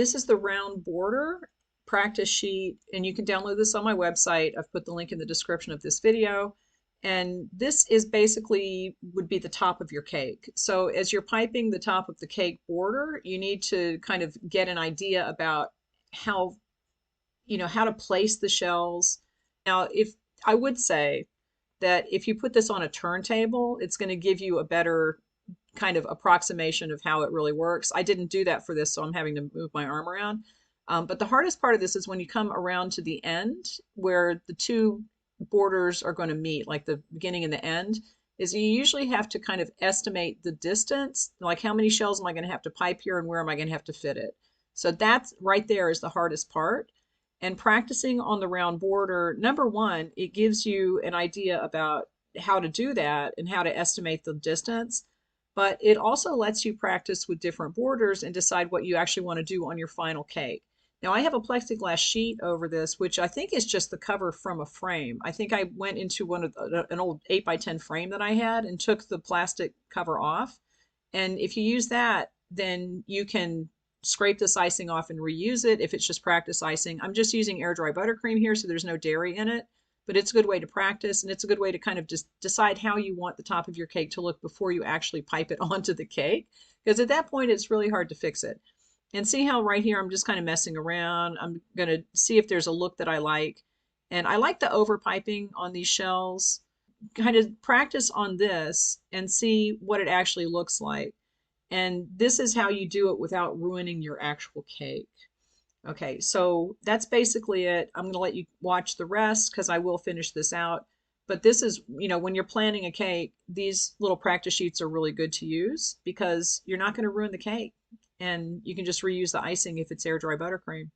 This is the round border practice sheet, and you can download this on my website. I've put the link in the description of this video. And this is basically would be the top of your cake. So as you're piping the top of the cake border, you need to kind of get an idea about how, how to place the shells. Now, if I would say that if you put this on a turntable, it's going to give you a better kind of approximation of how it really works. I didn't do that for this, so I'm having to move my arm around. But the hardest part of this is when you come around to the end where the two borders are going to meet, like the beginning and the end, is you usually have to kind of estimate the distance, like how many shells am I going to have to pipe here and where am I going to have to fit it. So that's right there is the hardest part. And practicing on the round border, number one, it gives you an idea about how to do that and how to estimate the distance, but it also lets you practice with different borders and decide what you actually want to do on your final cake. Now I have a plexiglass sheet over this, which I think is just the cover from a frame. I think I went into an old 8x10 frame that I had and took the plastic cover off. And if you use that, then you can scrape this icing off and reuse it if it's just practice icing. I'm just using air dry buttercream here, so there's no dairy in it, but it's a good way to practice, and it's a good way to kind of just decide how you want the top of your cake to look before you actually pipe it onto the cake, because at that point it's really hard to fix it. And see how right here I'm just kind of messing around. I'm going to see if there's a look that I like. And I like the over piping on these shells. Kind of practice on this and see what it actually looks like. And this is how you do it without ruining your actual cake. Okay, so that's basically it. I'm going to let you watch the rest because I will finish this out. But this is, when you're planning a cake, these little practice sheets are really good to use because you're not going to ruin the cake. And you can just reuse the icing if it's air dry buttercream.